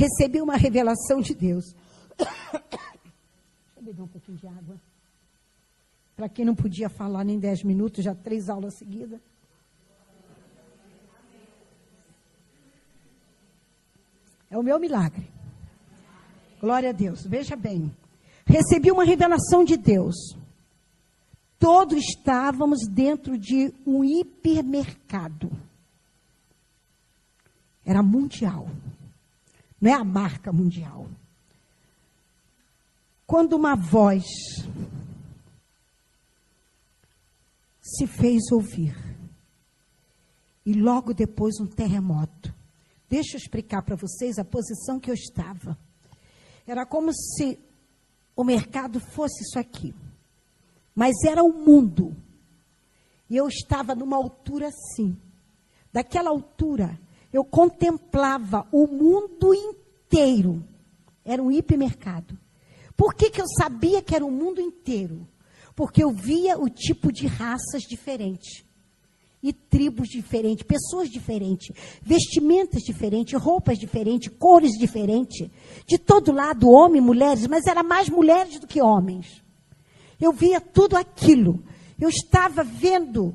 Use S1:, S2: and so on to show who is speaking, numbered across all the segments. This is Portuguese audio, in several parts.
S1: recebi uma revelação de Deus. Deixa eu beber um pouquinho de água. Para quem não podia falar nem 10 minutos, já 3 aulas seguidas. É o meu milagre. Glória a Deus. Veja bem. Recebi uma revelação de Deus. Todos estávamos dentro de um hipermercado. Era mundial. Não é a marca mundial. Quando uma voz se fez ouvir. E logo depois um terremoto. Deixa eu explicar para vocês a posição que eu estava. Era como se o mercado fosse isso aqui. Mas era o mundo. E eu estava numa altura assim. Daquela altura, eu contemplava o mundo inteiro. Era um hipermercado. Por que eu sabia que era o mundo inteiro? Porque eu via o tipo de raças diferentes. E tribos diferentes, pessoas diferentes, vestimentas diferentes, roupas diferentes, cores diferentes. De todo lado, homens, mulheres, mas era mais mulheres do que homens. Eu via tudo aquilo. Eu estava vendo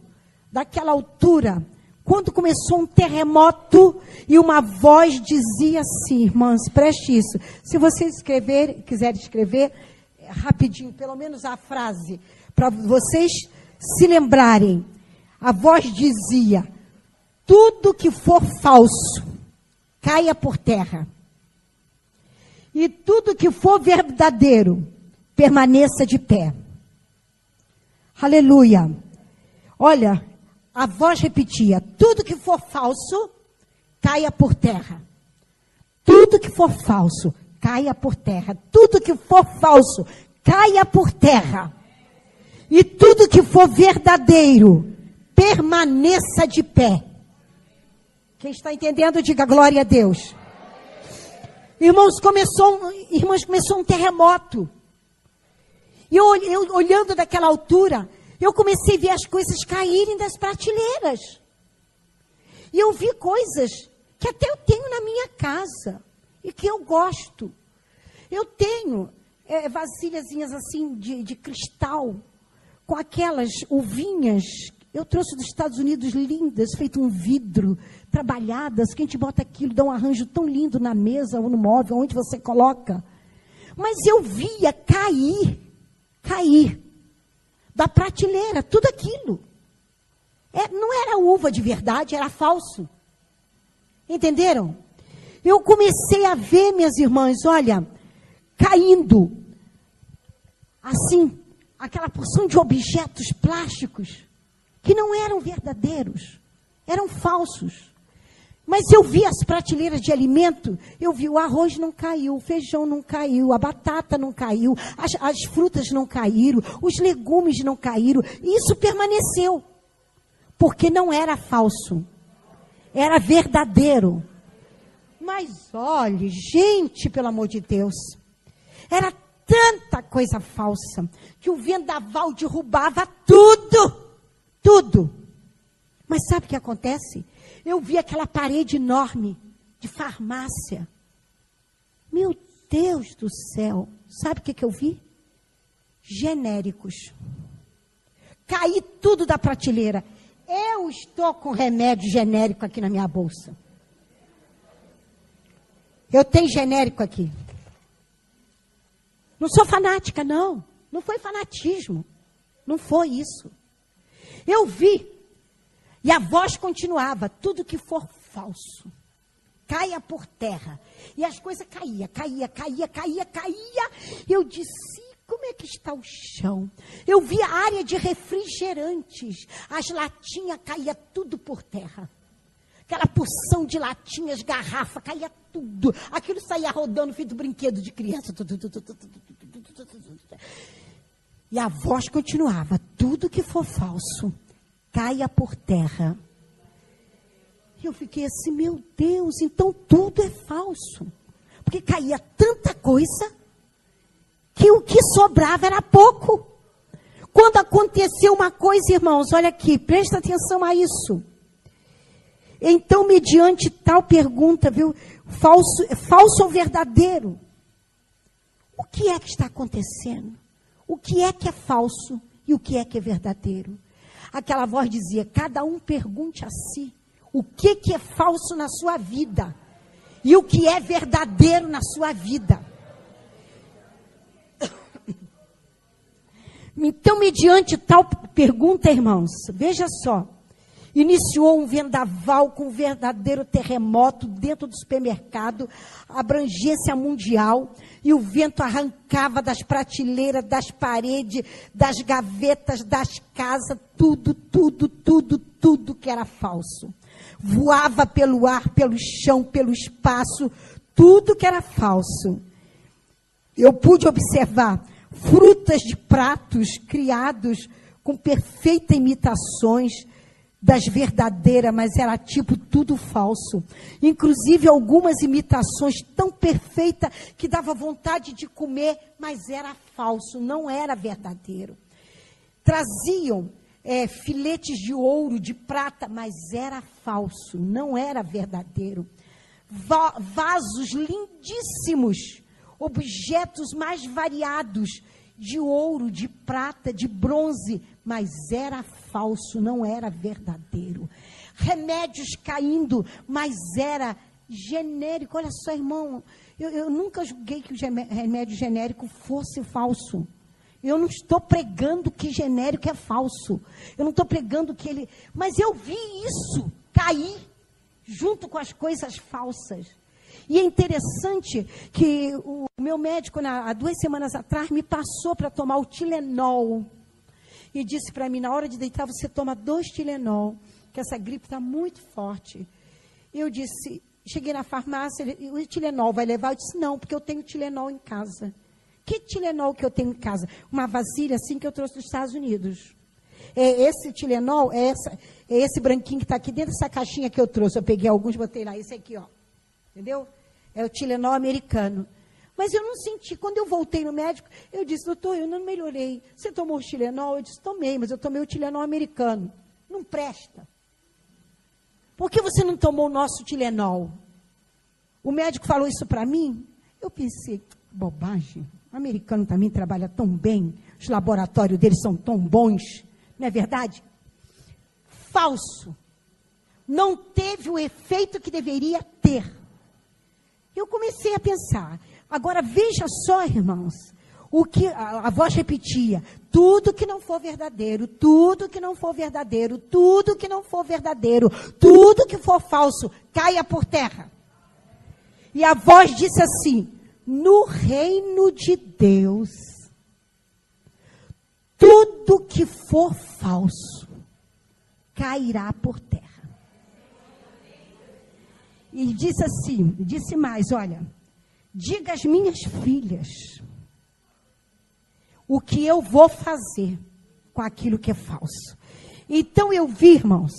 S1: daquela altura, quando começou um terremoto e uma voz dizia assim, irmãs, preste isso. Se vocês quiserem escrever rapidinho, pelo menos a frase, para vocês se lembrarem. A voz dizia, tudo que for falso, caia por terra. E tudo que for verdadeiro, permaneça de pé. Aleluia. Olha, a voz repetia, tudo que for falso, caia por terra. Tudo que for falso, caia por terra. Tudo que for falso, caia por terra. E tudo que for verdadeiro, permaneça de pé. Quem está entendendo, diga glória a Deus. Irmãos, começou um terremoto. E eu olhando daquela altura, eu comecei a ver as coisas caírem das prateleiras. E eu vi coisas que até eu tenho na minha casa. E que eu gosto. Eu tenho vasilhazinhas assim de cristal. Com aquelas uvinhas. Eu trouxe dos Estados Unidos lindas, feito um vidro, trabalhadas, que a gente bota aquilo, dá um arranjo tão lindo na mesa ou no móvel, onde você coloca. Mas eu via cair da prateleira, tudo aquilo. Não era uva de verdade, era falso. Entenderam? Eu comecei a ver, minhas irmãs, olha, caindo, assim, aquela porção de objetos plásticos, que não eram verdadeiros, eram falsos. Mas eu vi as prateleiras de alimento, eu vi o arroz não caiu, o feijão não caiu, a batata não caiu, as frutas não caíram, os legumes não caíram, e isso permaneceu. Porque não era falso, era verdadeiro. Mas olhe, gente, pelo amor de Deus, era tanta coisa falsa, que o vendaval derrubava tudo. Tudo. Mas sabe o que acontece? Eu vi aquela parede enorme de farmácia. Meu Deus do céu. Sabe o que eu vi? Genéricos. Caí tudo da prateleira. Eu estou com remédio genérico aqui na minha bolsa. Eu tenho genérico aqui. Não sou fanática, não. Não foi fanatismo. Não foi isso. Eu vi, e a voz continuava, tudo que for falso, caia por terra. E as coisas caía. E eu disse, como é que está o chão? Eu vi a área de refrigerantes, as latinhas caía tudo por terra. Aquela porção de latinhas, garrafa, caía tudo. Aquilo saía rodando, feito brinquedo de criança. E a voz continuava, tudo que for falso, caia por terra. E eu fiquei assim, meu Deus, então tudo é falso. Porque caía tanta coisa, que o que sobrava era pouco. Quando aconteceu uma coisa, irmãos, olha aqui, presta atenção a isso. Então, mediante tal pergunta, viu, falso ou verdadeiro? O que é que está acontecendo? O que é falso e o que é verdadeiro? Aquela voz dizia, cada um pergunte a si o que é falso na sua vida e o que é verdadeiro na sua vida. Então, mediante tal pergunta, irmãos, veja só, iniciou um vendaval com um verdadeiro terremoto dentro do supermercado, abrangência mundial, e o vento arrancava das prateleiras, das paredes, das gavetas, das casas, tudo que era falso. Voava pelo ar, pelo chão, pelo espaço, tudo que era falso. Eu pude observar frutas de pratos criados com perfeitas imitações das verdadeiras, mas era tipo tudo falso. Inclusive algumas imitações tão perfeitas que dava vontade de comer, mas era falso, não era verdadeiro. Traziam filetes de ouro, de prata, mas era falso, não era verdadeiro. Vasos lindíssimos, objetos mais variados, de ouro, de prata, de bronze, mas era falso, não era verdadeiro. Remédios caindo, mas era genérico. Olha só, irmão, eu nunca julguei que o remédio genérico fosse falso. Eu não estou pregando que genérico é falso. Eu não estou pregando que ele... Mas eu vi isso cair junto com as coisas falsas. E é interessante que o meu médico, há 2 semanas atrás, me passou para tomar o Tilenol. E disse para mim, na hora de deitar, você toma 2 Tilenol, que essa gripe está muito forte. Eu disse, cheguei na farmácia, o Tilenol vai levar? Eu disse, não, porque eu tenho Tilenol em casa. Que Tilenol que eu tenho em casa? Uma vasilha assim que eu trouxe dos Estados Unidos. Esse Tilenol, esse branquinho que está aqui dentro dessa caixinha que eu trouxe. Eu peguei alguns, botei lá, esse aqui, ó. Entendeu? É o Tilenol americano. Mas eu não senti. Quando eu voltei no médico, eu disse, doutor, eu não melhorei. Você tomou o Tilenol? Eu disse, tomei, mas eu tomei o Tilenol americano. Não presta. Por que você não tomou o nosso Tilenol? O médico falou isso para mim. Eu pensei, bobagem. O americano também trabalha tão bem. Os laboratórios deles são tão bons. Não é verdade? Falso. Não teve o efeito que deveria ter. Eu comecei a pensar. Agora, veja só, irmãos, o que a voz repetia. Tudo que não for verdadeiro, tudo que não for verdadeiro, tudo que não for verdadeiro, tudo que for falso, caia por terra. E a voz disse assim, no reino de Deus, tudo que for falso, cairá por terra. E disse assim, disse mais, olha, diga às minhas filhas o que eu vou fazer com aquilo que é falso. Então eu vi, irmãos,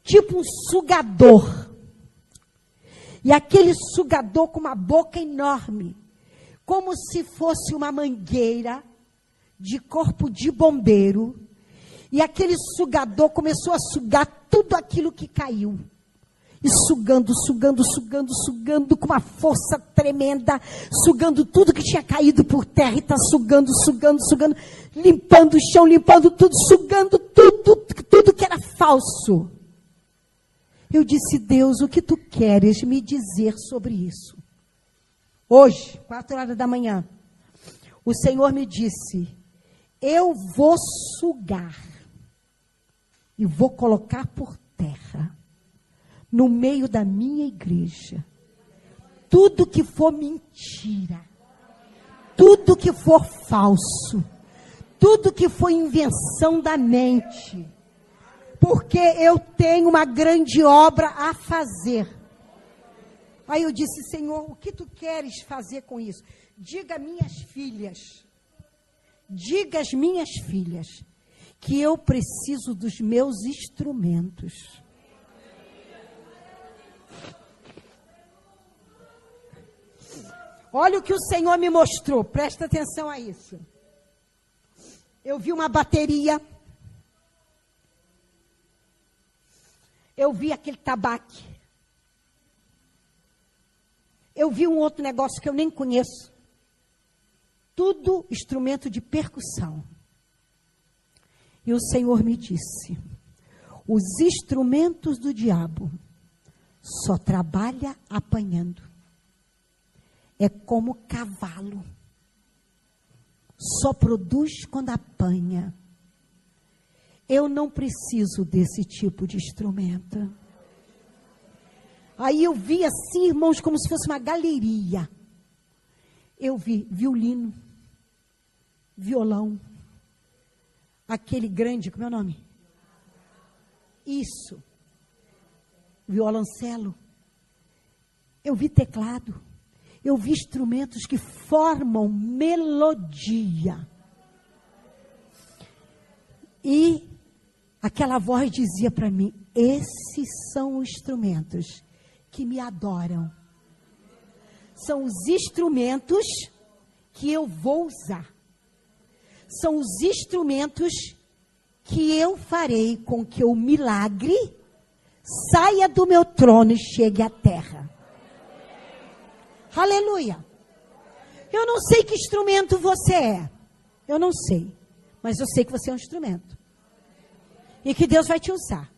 S1: tipo um sugador. E aquele sugador com uma boca enorme, como se fosse uma mangueira de corpo de bombeiro. E aquele sugador começou a sugar tudo aquilo que caiu. E sugando com uma força tremenda, sugando tudo que tinha caído por terra, e está sugando, limpando o chão, limpando tudo, sugando tudo que era falso. Eu disse, Deus, o que tu queres me dizer sobre isso? Hoje, 4 horas da manhã, o Senhor me disse, eu vou sugar e vou colocar por terra, no meio da minha igreja, tudo que for mentira, tudo que for falso, tudo que for invenção da mente, porque eu tenho uma grande obra a fazer. Aí eu disse, Senhor, o que tu queres fazer com isso? Diga às minhas filhas, que eu preciso dos meus instrumentos. Olha o que o Senhor me mostrou, presta atenção a isso. Eu vi uma bateria. Eu vi aquele tabaque. Eu vi um outro negócio que eu nem conheço. Tudo instrumento de percussão. E o Senhor me disse: os instrumentos do diabo só trabalha apanhando. É como cavalo. Só produz quando apanha. Eu não preciso desse tipo de instrumento. Aí eu vi assim, irmãos, como se fosse uma galeria. Eu vi violino, violão, aquele grande, como é o nome? Isso. Violoncelo. Eu vi teclado. Eu vi instrumentos que formam melodia. E aquela voz dizia para mim: esses são os instrumentos que me adoram. São os instrumentos que eu vou usar. São os instrumentos que eu farei com que o milagre saia do meu trono e chegue à terra. Aleluia. Eu não sei que instrumento você é. Eu não sei. Mas eu sei que você é um instrumento. E que Deus vai te usar.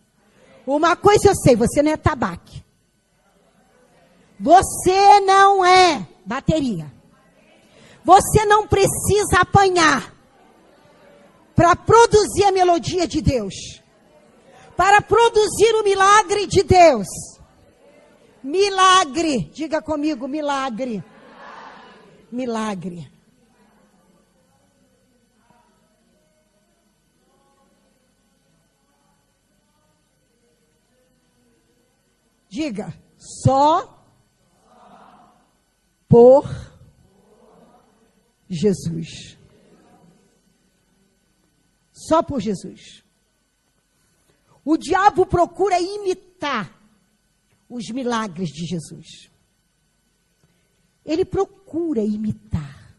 S1: Uma coisa eu sei, você não é tabaque. Você não é bateria. Você não precisa apanhar para produzir a melodia de Deus. Para produzir o milagre de Deus. Milagre. Diga comigo, milagre. Milagre. Diga, só por Jesus. Só por Jesus. O diabo procura imitar os milagres de Jesus. Ele procura imitar.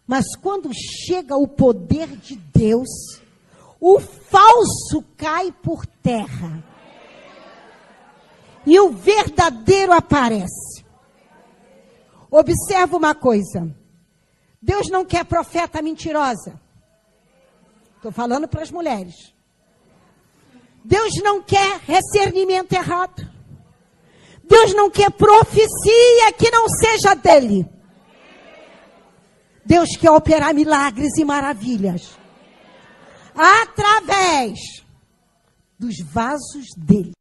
S1: Mas quando chega o poder de Deus, o falso cai por terra. E o verdadeiro aparece. Observa uma coisa. Deus não quer profeta mentirosa. Estou falando para as mulheres. Deus não quer discernimento errado. Deus não quer profecia que não seja dele. Deus quer operar milagres e maravilhas através dos vasos dele.